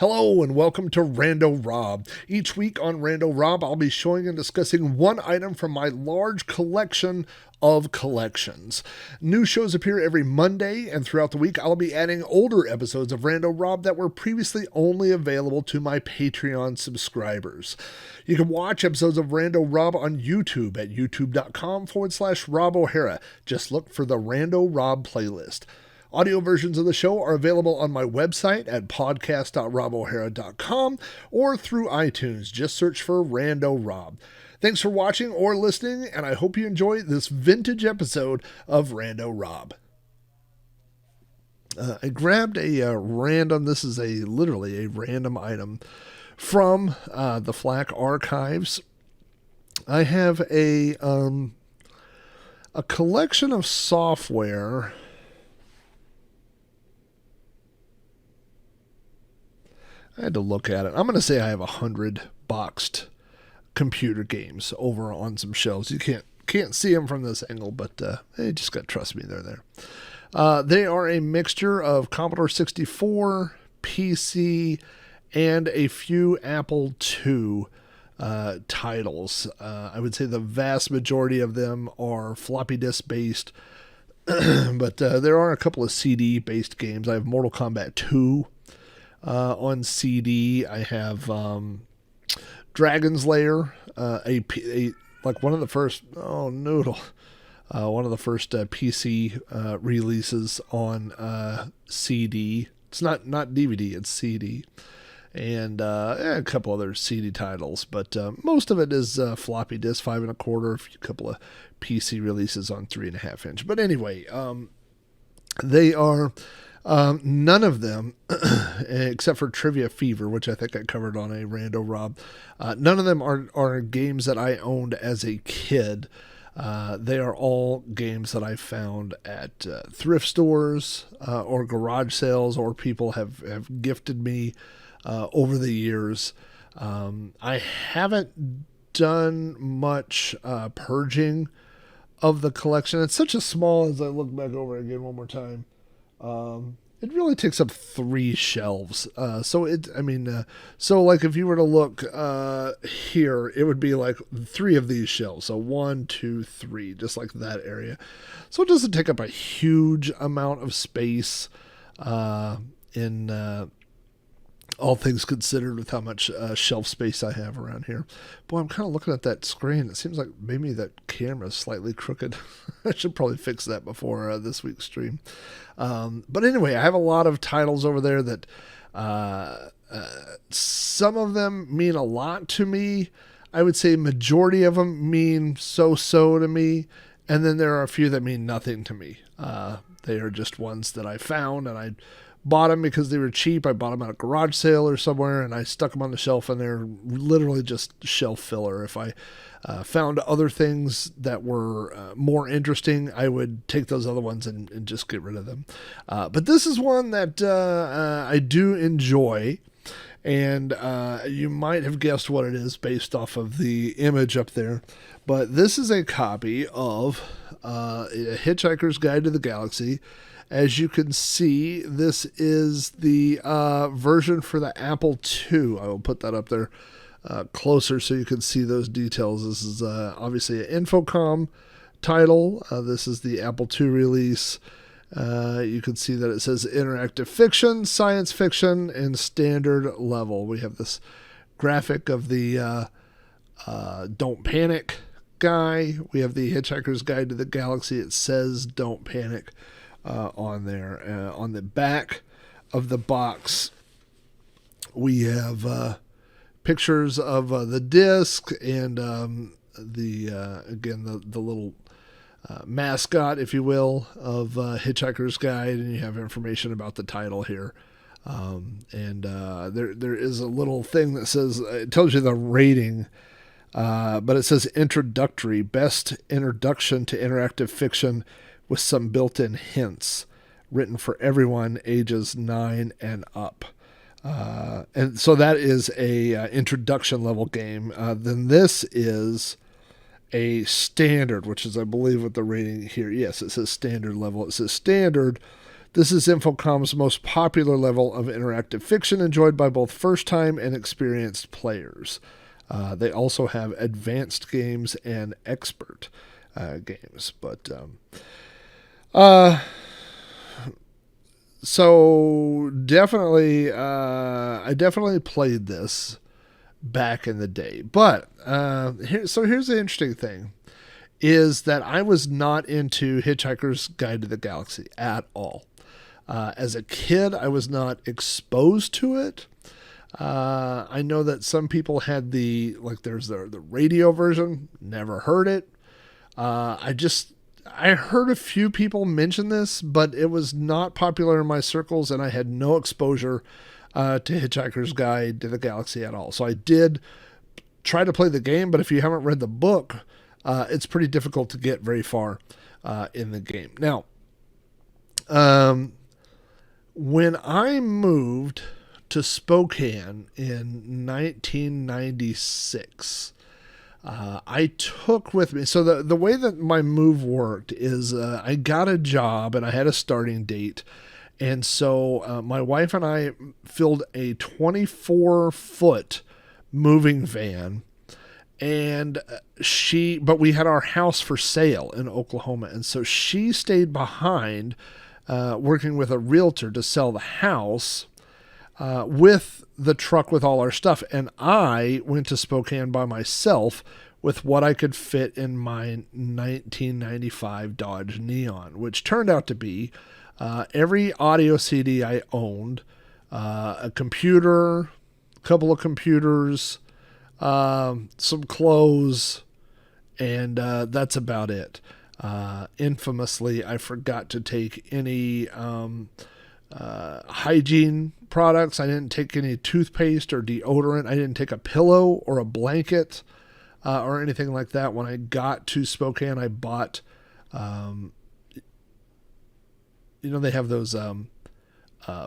Hello and welcome to Rando Rob. Each week on Rando Rob, I'll be showing and discussing one item from my large collection of collections. New shows appear every Monday, and throughout the week, I'll be adding older episodes of Rando Rob that were previously only available to my Patreon subscribers. You can watch episodes of Rando Rob on YouTube at youtube.com/Rob O'Hara. Just look for the Rando Rob playlist. Audio versions of the show are available on my website at podcast.robohara.com or through iTunes. Just search for Rando Rob. Thanks for watching or listening, and I hope you enjoy this vintage episode of Rando Rob. I grabbed a random, this is literally a random item from the FLAC archives. I have a collection of software. I had to look at it. I'm going to say I have 100 boxed computer games over on some shelves. You can't see them from this angle, but you just got to trust me, they're there. They are a mixture of Commodore 64, PC, and a few Apple II titles. I would say the vast majority of them are floppy disk based, but there are a couple of CD based games. I have Mortal Kombat 2 on CD. I have Dragon's Lair, like one of the first one of the first PC releases on CD. It's not DVD, it's CD, and a couple other CD titles, but most of it is floppy disk, 5 1/4. A couple of PC releases on 3.5 inch. But anyway, they are. None of them, except for Trivia Fever, which I think I covered on a Rando Rob, none of them are games that I owned as a kid. They are all games that I found at thrift stores or garage sales, or people have gifted me over the years. I haven't done much purging of the collection. It's such a small, as I look back over it again one more time, it really takes up 3 shelves. So like if you were to look here, it would be like 3 of these shelves. So 1, 2, 3, just like that area. So it doesn't take up a huge amount of space in all things considered, with how much shelf space I have around here. Boy, I'm kind of looking at that screen. It seems like maybe that camera is slightly crooked. I should probably fix that before this week's stream. But anyway, I have a lot of titles over there that some of them mean a lot to me. I would say majority of them mean so-so to me. And then there are a few that mean nothing to me. They are just ones that I found, and I bought them because they were cheap. I bought them at a garage sale or somewhere, and I stuck them on the shelf, and they're literally just shelf filler. If I found other things that were more interesting, I would take those other ones and just get rid of them. But this is one that I do enjoy, and you might have guessed what it is based off of the image up there. But this is a copy of A Hitchhiker's Guide to the Galaxy. As you can see, this is the version for the Apple II. I will put that up there closer so you can see those details. This is obviously an Infocom title. This is the Apple II release. You can see that it says interactive fiction, science fiction, and standard level. We have this graphic of the Don't Panic guy. We have the Hitchhiker's Guide to the Galaxy. It says Don't Panic on there. On the back of the box, we have pictures of the disc and the little mascot, if you will, of Hitchhiker's Guide, and you have information about the title here. There is a little thing that says, it tells you the rating, but it says introductory, best introduction to interactive fiction with some built-in hints, written for everyone ages 9 and up. And so that is a introduction level game. Then this is a standard, which is, I believe, what the rating here. Yes, it says standard level. It says standard. This is Infocom's most popular level of interactive fiction, enjoyed by both first-time and experienced players. They also have advanced games and expert games. But so definitely, I definitely played this back in the day. But here's the interesting thing: is that I was not into Hitchhiker's Guide to the Galaxy at all. As a kid, I was not exposed to it. I know that some people had there's the radio version, never heard it. I heard a few people mention this, but it was not popular in my circles, and I had no exposure to Hitchhiker's Guide to the Galaxy at all. So I did try to play the game, but if you haven't read the book, it's pretty difficult to get very far in the game. Now, when I moved to Spokane in 1996, I took with me, so the way that my move worked is I got a job and I had a starting date. And so my wife and I filled a 24-foot moving van, and but we had our house for sale in Oklahoma. And so she stayed behind working with a realtor to sell the house with the truck with all our stuff. And I went to Spokane by myself with what I could fit in my 1995 Dodge Neon, which turned out to be every audio CD I owned, a computer, a couple of computers, some clothes, and that's about it. Infamously, I forgot to take any hygiene products. I didn't take any toothpaste or deodorant. I didn't take a pillow or a blanket or anything like that. When I got to Spokane, I bought, they have those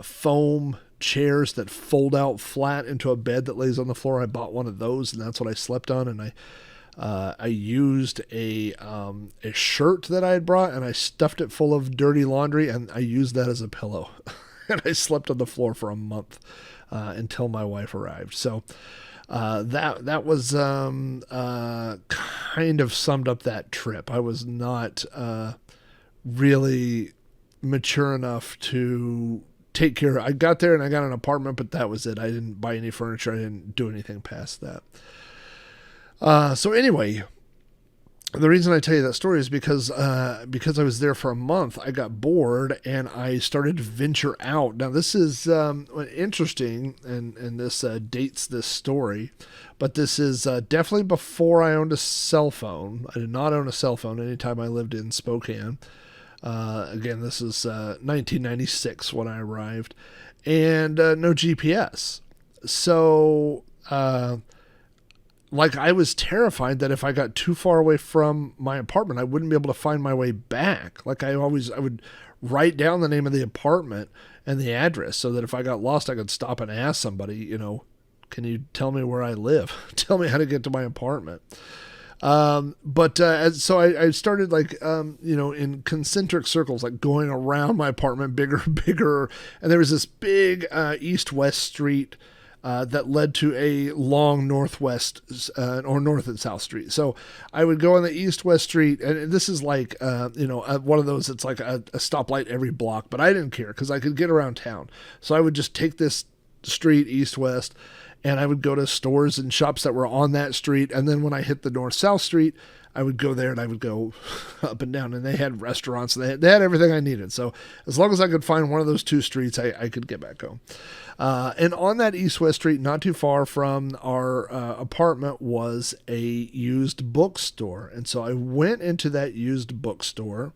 foam chairs that fold out flat into a bed that lays on the floor. I bought one of those, and that's what I slept on. And I used a shirt that I had brought, and I stuffed it full of dirty laundry, and I used that as a pillow. And I slept on the floor for a month until my wife arrived. So that was kind of summed up that trip. I was not really mature enough to take care. I got there and I got an apartment, but that was it. I didn't buy any furniture. I didn't do anything past that. So anyway, the reason I tell you that story is because I was there for a month. I got bored and I started to venture out. Now this is interesting, and this dates this story, but this is definitely before I owned a cell phone. I did not own a cell phone anytime I lived in Spokane. Again, this is 1996 when I arrived, and no GPS. So I was terrified that if I got too far away from my apartment, I wouldn't be able to find my way back. I would write down the name of the apartment and the address so that if I got lost, I could stop and ask somebody, can you tell me where I live? Tell me how to get to my apartment. So I started in concentric circles, like going around my apartment, bigger, bigger. And there was this big east-west street that led to a long northwest or north and south street. So I would go on the east-west street, and this is one of those, it's like a stoplight every block, but I didn't care because I could get around town. So I would just take this street east-west, and I would go to stores and shops that were on that street. And then when I hit the north-south street, I would go there and I would go up and down. And they had restaurants. They had everything I needed. So as long as I could find one of those two streets, I could get back home. And on that east-west street, not too far from our apartment, was a used bookstore. And so I went into that used bookstore.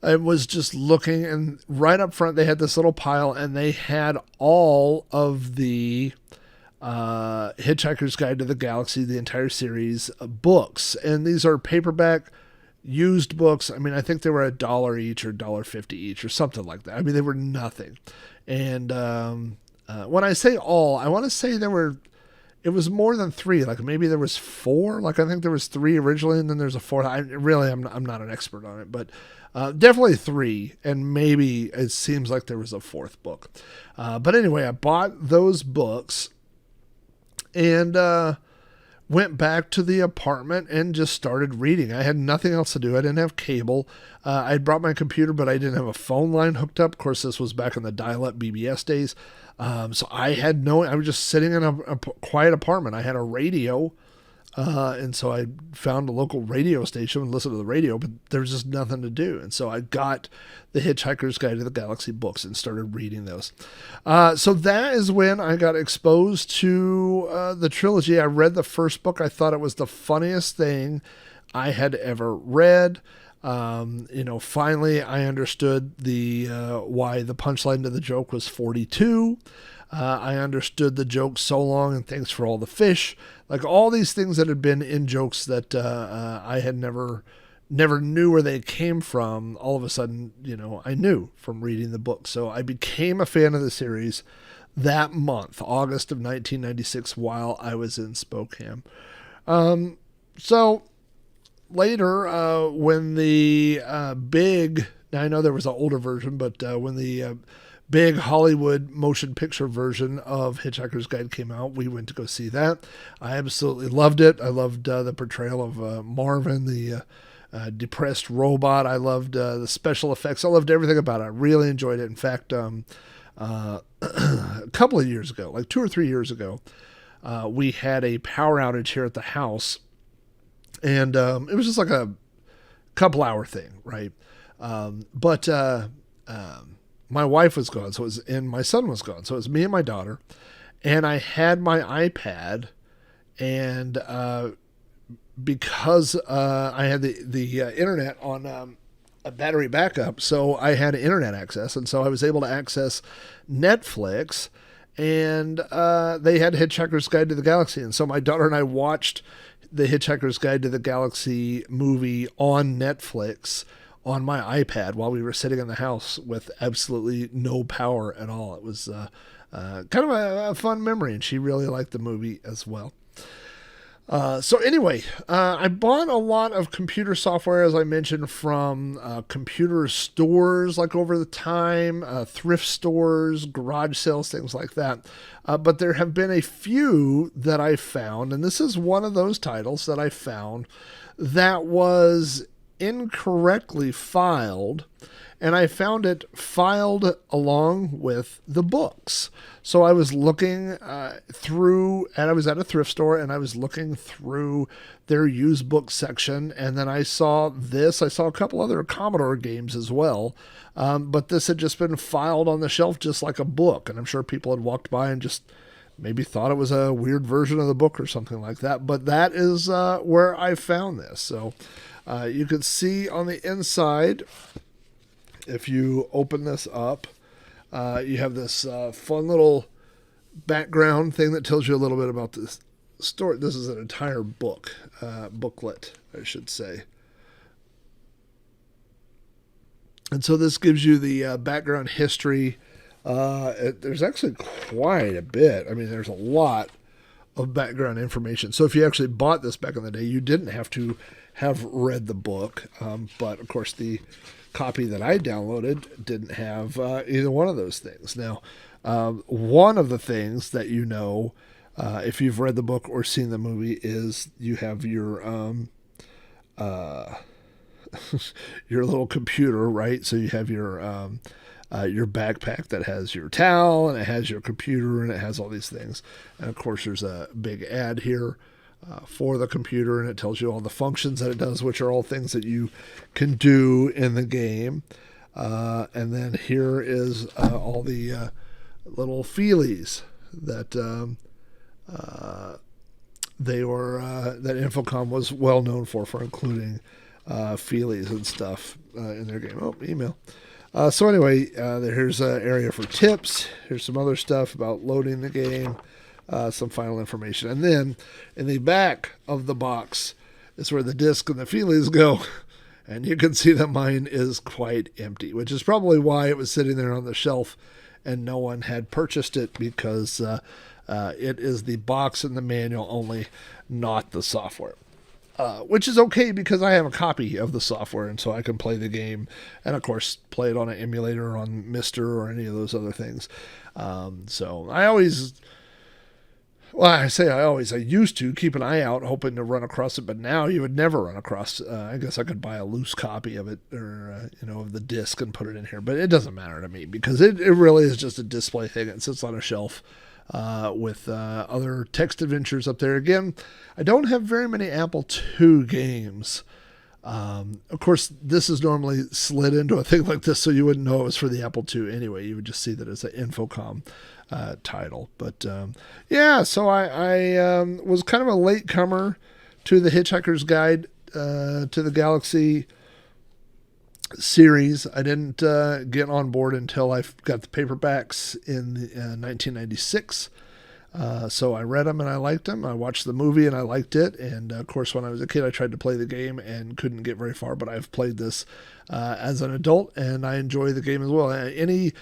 I was just looking, and right up front, they had this little pile, and they had all of the Hitchhiker's Guide to the Galaxy, the entire series of books. And these are paperback used books. I mean, I think they were $1 each or $1.50 each or something like that. I mean, they were nothing. And when I say all, I want to say it was more than three. Like maybe there was four. Like I think there was three originally, and then there's a fourth. I'm not an expert on it, but Definitely three, and maybe it seems like there was a fourth book. But anyway, I bought those books and went back to the apartment and just started reading. I had nothing else to do. I didn't have cable. I had brought my computer, but I didn't have a phone line hooked up. Of course, this was back in the dial-up BBS days. So I was just sitting in a quiet apartment. I had a radio. And so I found a local radio station and listened to the radio, but there was just nothing to do. And so I got the Hitchhiker's Guide to the Galaxy books and started reading those. So that is when I got exposed to the trilogy. I read the first book. I thought it was the funniest thing I had ever read. Finally I understood the why the punchline to the joke was 42. I understood the joke so long and thanks for all the fish. Like all these things that had been in jokes that I had never knew where they came from. All of a sudden, I knew from reading the book. So I became a fan of the series that month, August of 1996, while I was in Spokane. So later, when the big, now I know there was an older version, but when the big Hollywood motion picture version of Hitchhiker's Guide came out, we went to go see that. I absolutely loved it. I loved the portrayal of Marvin, the depressed robot. I loved the special effects. I loved everything about it. I really enjoyed it. In fact, a couple of years ago, like 2 or 3 years ago, we had a power outage here at the house, and it was just like a couple hour thing, right? But my wife was gone, and my son was gone. So it was me and my daughter, and I had my iPad, and because I had the internet on a battery backup, so I had internet access, and so I was able to access Netflix, and they had Hitchhiker's Guide to the Galaxy, and so my daughter and I watched the Hitchhiker's Guide to the Galaxy movie on Netflix on my iPad while we were sitting in the house with absolutely no power at all. It was kind of a fun memory, and she really liked the movie as well. So anyway, I bought a lot of computer software, as I mentioned, from computer stores like over the time, thrift stores, garage sales, things like that. But there have been a few that I found, and this is one of those titles that I found that was incorrectly filed, and I found it filed along with the books. So I was looking through, and I was at a thrift store, and I was looking through their used book section, and then I saw this. I saw a couple other Commodore games as well, but this had just been filed on the shelf just like a book, and I'm sure people had walked by and just maybe thought it was a weird version of the book or something like that. But that is where I found this. So you can see on the inside, if you open this up, you have this fun little background thing that tells you a little bit about this story. This is an entire booklet, I should say. And so this gives you the background history. There's actually quite a bit. I mean, there's a lot of background information. So if you actually bought this back in the day, you didn't have to have read the book. But of course, the copy that I downloaded didn't have either one of those things. Now, one of the things that if you've read the book or seen the movie, is you have your your little computer, right? So you have your backpack that has your towel, and it has your computer, and it has all these things. And of course, there's a big ad here for the computer, and it tells you all the functions that it does, which are all things that you can do in the game. And then here is all the little feelies that that Infocom was well known for including feelies and stuff in their game. Oh, email. So anyway, here's an area for tips. Here's some other stuff about loading the game, some final information. And then in the back of the box is where the disc and the feelies go. And you can see that mine is quite empty, which is probably why it was sitting there on the shelf and no one had purchased it, because it is the box and the manual only, not the software. which is okay because I have a copy of the software, and so I can play the game, and of course play it on an emulator or on Mister or any of those other things. So I always, well, I used to keep an eye out hoping to run across it, but now you would never run across. I guess I could buy a loose copy of it or of the disc and put it in here, but it doesn't matter to me because it really is just a display thing. It sits on a shelf with other text adventures up there. Again, I don't have very many Apple II games. Of course, this is normally slid into a thing like this, so you wouldn't know it was for the Apple II anyway. You would just see that it's an Infocom title. But yeah, so I was kind of a late comer to the Hitchhiker's Guide to the Galaxy series. I didn't get on board until I got the paperbacks in 1996. So I read them and I liked them. I watched the movie and I liked it. And of course, when I was a kid, I tried to play the game and couldn't get very far. But I've played this as an adult and I enjoy the game as well. Any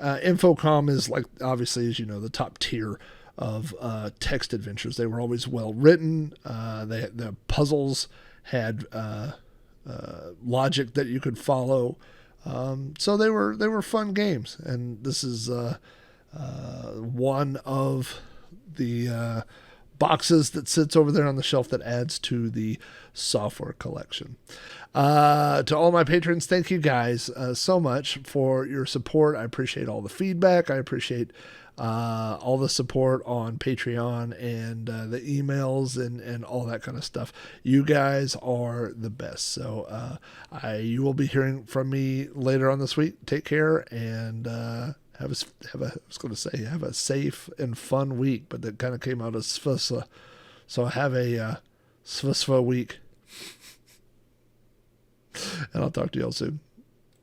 Infocom is, like, obviously, as you know, the top tier of text adventures. They were always well written. The puzzles had logic that you could follow. So they were fun games. And this is one of the boxes that sits over there on the shelf that adds to the software collection. To all my patrons, thank you guys so much for your support. I appreciate all the feedback. I appreciate all the support on Patreon and the emails and all that kind of stuff. You guys are the best. So you will be hearing from me later on this week. Take care and have a safe and fun week, but that kind of came out as svasa. So have a svasva week. And I'll talk to y'all soon.